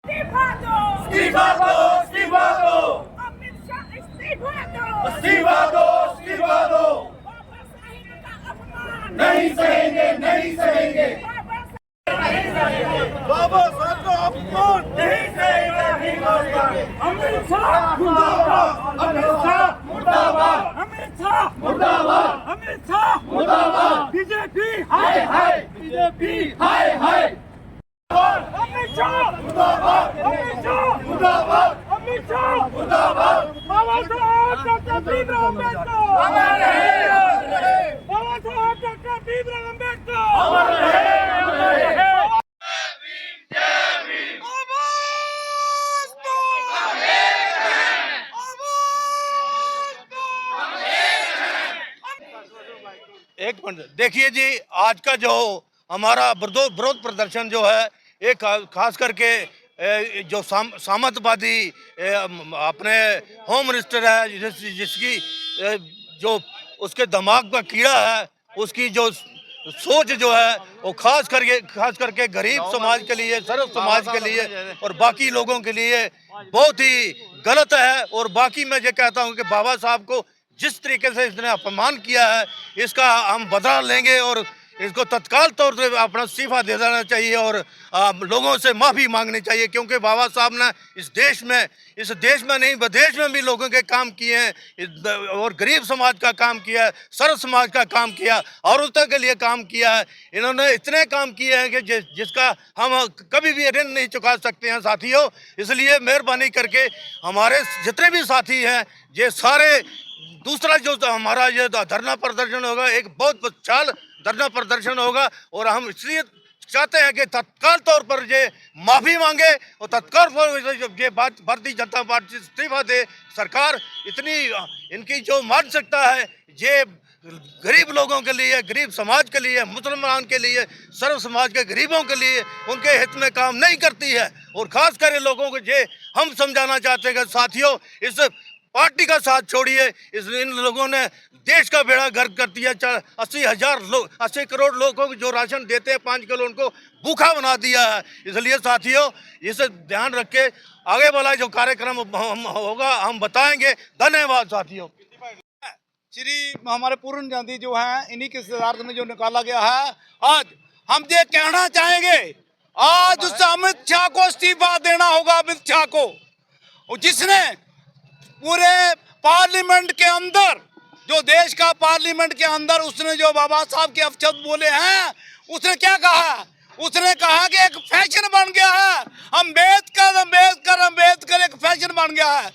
इस्तीफा दो, इस्तीफा दो, इस्तीफा दो, अमित शाह इस्तीफा दो, इस्तीफा दो, इस्तीफा दो, बाबा साहेब का अपमान नहीं सहेंगे, नहीं सहेंगे, बाबा बाबा साहेब साहब का अपमान नहीं सहेंगे, नहीं सहेंगे। अमित शाह मुर्दाबाद, अमित शाह मुर्दाबाद, अमित शाह मुर्दाबाद, अमित शाह मुर्दाबाद, बीजेपी हाय हाय, बीजेपी हाय हाय, अमित शाह मुर्दाबाद, अमित शाह मुर्दाबाद, अमित शाह मुर्दाबाद, बाबा साहेब डॉक्टर भीमराव अम्बेडकर अमर रहे, अमर रहे, बाबा साहेब डॉक्टर भीमराव अम्बेडकर अमर रहे, अमर रहे। एक मिनट देखिए जी, आज का जो हमारा विरोध प्रदर्शन जो है, एक खास करके जो सामंतवादी अपने होम मिनिस्टर है, जिसकी जो उसके दिमाग का कीड़ा है, उसकी जो सोच जो है वो खास करके गरीब समाज के लिए, सर्व समाज के लिए और बाकी लोगों के लिए बहुत ही गलत है। और बाकी मैं ये कहता हूँ कि बाबा साहब को जिस तरीके से इसने अपमान किया है, इसका हम बदला लेंगे और इसको तत्काल तौर पे अपना इस्तीफा दे देना चाहिए और लोगों से माफ़ी मांगनी चाहिए, क्योंकि बाबा साहब ने इस देश में नहीं विदेश में भी लोगों के काम किए हैं और गरीब समाज का काम किया है, सर्व समाज का काम किया, औरतों के लिए काम किया है। इन्होंने इतने काम किए हैं कि जिसका हम कभी भी ऋण नहीं चुका सकते हैं साथियों। इसलिए मेहरबानी करके हमारे जितने भी साथी हैं, ये सारे दूसरा जो हमारा ये धरना प्रदर्शन होगा, एक बहुत विशाल धरना प्रदर्शन होगा और हम इसलिए चाहते हैं कि तत्काल तौर पर ये माफ़ी मांगे और तत्काल पर ये भारतीय जनता पार्टी इस्तीफा दे। सरकार इतनी इनकी जो मानसिकता है, ये गरीब लोगों के लिए, गरीब समाज के लिए, मुसलमान के लिए, सर्व समाज के गरीबों के लिए उनके हित में काम नहीं करती है। और ख़ास कर लोगों को ये हम समझाना चाहते हैं कि साथियों, इस पार्टी का साथ छोड़िए। इन लोगों ने देश का बेड़ा गर्क कर दिया। 80 करोड़ लोगों को जो राशन देते हैं 5 किलो, उनको भूखा बना दिया है। इसलिए साथियों, इसे ध्यान रख के आगे वाला जो कार्यक्रम होगा हम बताएंगे। धन्यवाद साथियों। श्री हमारे पूर्ण गांधी जो हैं, इन्हीं के सिद्धार्थ में जो निकाला गया है, आज हम ये कहना चाहेंगे, आज उस अमित शाह को इस्तीफा देना होगा। अमित शाह को, जिसने पूरे पार्लियामेंट के अंदर, जो देश का पार्लियामेंट के अंदर उसने जो बाबा साहब के अपशब्द बोले हैं, उसने क्या कहा? उसने कहा कि एक फैशन बन गया है, अम्बेडकर अम्बेडकर अम्बेडकर एक फैशन बन गया है।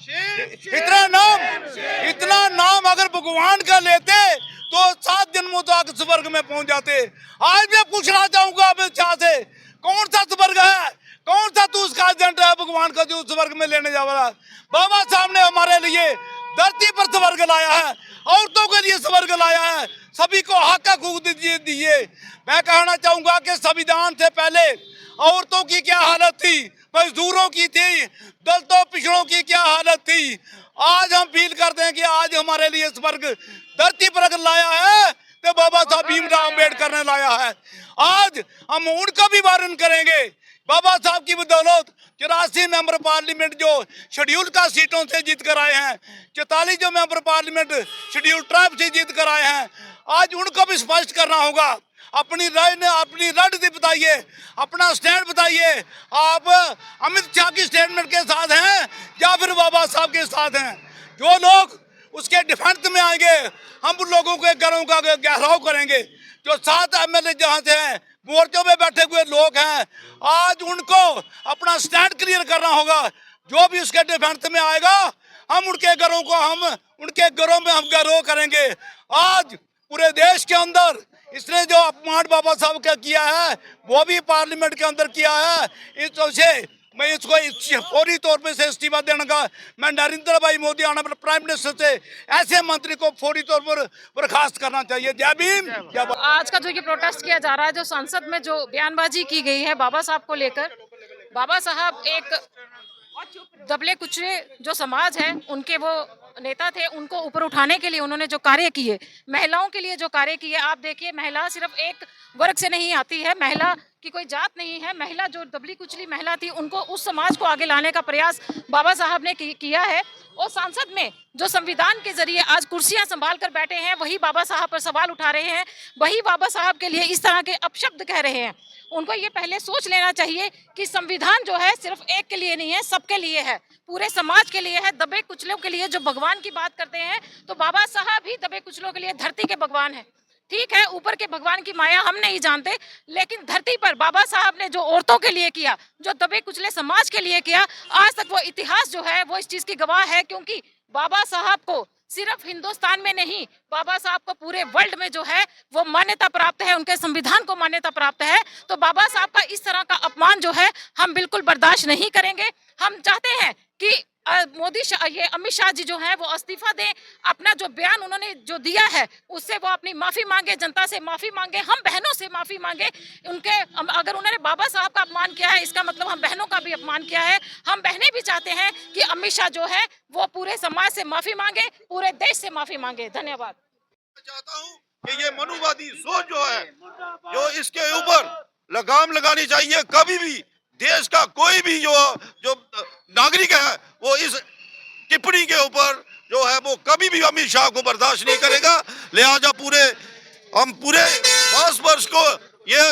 इतना नाम अगर भगवान का लेते तो 7 जन्मों तक स्वर्ग में पहुंच जाते। आज मैं पूछना चाहूंगा अमित शाह से, कौन सा स्वर्ग है, कौन सा तू उसका एजेंट है भगवान का जो स्वर्ग में लेने जा रहा है? बाबा साहब ने हमारे लिए धरती पर स्वर्ग लाया है, औरतों के लिए स्वर्ग लाया है, सभी को हक का हकूक दिए। मैं कहना चाहूंगा कि संविधान से पहले औरतों की क्या हालत थी, मजदूरों की थी, दलितों पिछड़ों की क्या हालत थी। आज हम फील करते हैं कि आज हमारे लिए स्वर्ग धरती पर अगर लाया है तो बाबा साहब भीमराव अम्बेडकर ने लाया है। आज हम उनका भी वारण करेंगे। बाबा साहब की बदौलत 84 मेंबर पार्लियामेंट जो शेड्यूल का सीटों से जीत कर आए हैं, 44 जो मेंबर पार्लियामेंट शेड्यूल ट्राइब से जीत कर आए हैं, आज उनको भी स्पष्ट करना होगा। अपनी रणनीति बताइए, अपना स्टैंड बताइए। आप अमित शाह की स्टेटमेंट के साथ हैं या फिर बाबा साहब के साथ हैं? जो लोग उसके डिफेंस में आएंगे, हम उन लोगों के घरों का घेराव करेंगे। जो 7 एमएलए जहाँ से हैं, मोर्चों में बैठे हुए लोग हैं, आज उनको अपना स्टैंड क्लियर करना होगा। जो भी उसके डिफेंस में आएगा, हम उनके घरों में हम घेराव करेंगे। आज पूरे देश के अंदर इसने जो अपमान बाबा साहब का किया है, वो भी पार्लियामेंट के अंदर किया है। इस वजह से मैं इसको फौरी तौर पे से इस्तीफा देने का, मैं नरेंद्र भाई मोदी आने पर प्राइम मिनिस्टर से ऐसे मंत्री को फौरी तौर पर बर्खास्त करना चाहिए। जय भीम। आज का जो ये प्रोटेस्ट किया जा रहा है, जो संसद में जो बयानबाजी की गई है बाबा साहब को लेकर, बाबा साहब एक दबले कुचले जो समाज है उनके वो नेता थे, उनको ऊपर उठाने के लिए उन्होंने जो कार्य किए, महिलाओं के लिए जो कार्य किए, आप देखिए महिला सिर्फ एक वर्ग से नहीं आती है, महिला की कोई जात नहीं है। महिला जो दबली कुचली महिला थी उनको उस समाज को आगे लाने का प्रयास बाबा साहब ने किया है। और संसद में जो संविधान के जरिए आज कुर्सियां संभाल कर बैठे हैं, वही बाबा साहब पर सवाल उठा रहे हैं, वही बाबा साहब के लिए इस तरह के अपशब्द कह रहे हैं। उनको ये पहले सोच लेना चाहिए कि संविधान जो है सिर्फ एक के लिए नहीं है, सबके लिए है, पूरे समाज के लिए है, दबे कुचलों के लिए। जो भगवान की बात करते हैं तो बाबा साहब ही दबे कुचलों के लिए धरती के भगवान है। ठीक है, ऊपर के भगवान की माया हम नहीं जानते, लेकिन धरती पर बाबा साहब ने जो औरतों के लिए किया, जो दबे कुचले समाज के लिए किया, आज तक वो इतिहास जो है वो इस चीज की गवाह है। क्योंकि बाबा साहब को सिर्फ हिंदुस्तान में नहीं, बाबा साहब को पूरे वर्ल्ड में जो है वो मान्यता प्राप्त है, उनके संविधान को मान्यता प्राप्त है। तो बाबा साहब का इस तरह का अपमान जो है हम बिल्कुल बर्दाश्त नहीं करेंगे। हम चाहते हैं कि ये अमित शाह जी जो हैं वो इस्तीफा दें, अपना जो बयान उन्होंने जो दिया है उससे वो अपनी माफी मांगे, जनता से माफी मांगे, हम बहनों से माफी मांगे। उनके अगर उन्होंने बाबा साहब का अपमान किया है, इसका मतलब हम बहनों का भी अपमान किया है। हम बहनें भी चाहते हैं कि अमित शाह जो है वो पूरे समाज से माफी मांगे, पूरे देश से माफी मांगे। धन्यवाद। चाहता हूँ कि ये मनुवादी सोच जो है, जो इसके ऊपर लगाम लगानी चाहिए। कभी भी देश का कोई भी जो नागरिक है वो इस टिप्पणी के ऊपर जो है वो कभी भी अमित शाह को बर्दाश्त नहीं करेगा। लिहाजा हम पूरे 5 वर्ष को ये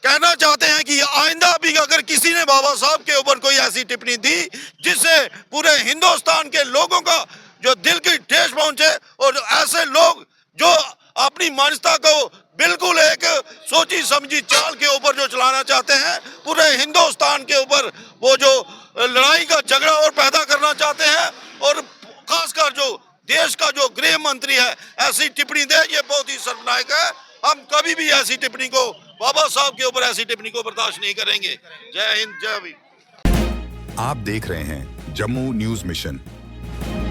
कहना चाहते हैं कि आइंदा भी अगर किसी ने बाबा साहब के ऊपर कोई ऐसी टिप्पणी दी जिससे पूरे हिंदुस्तान के लोगों का जो दिल की ठेस पहुंचे, और ऐसे लोग जो अपनी मानसिकता को बिल्कुल एक सोची समझी चाल के ऊपर जो चलाना चाहते हैं, पूरे हिंदुस्तान के ऊपर वो जो लड़ाई का झगड़ा और पैदा करना चाहते हैं, और खासकर जो देश का जो गृह मंत्री है ऐसी टिप्पणी दे, ये बहुत ही शर्मनाक है। हम कभी भी ऐसी टिप्पणी को, बाबा साहब के ऊपर ऐसी टिप्पणी को बर्दाश्त नहीं करेंगे। जय हिंद, जय भीम। आप देख रहे हैं जम्मू न्यूज मिशन।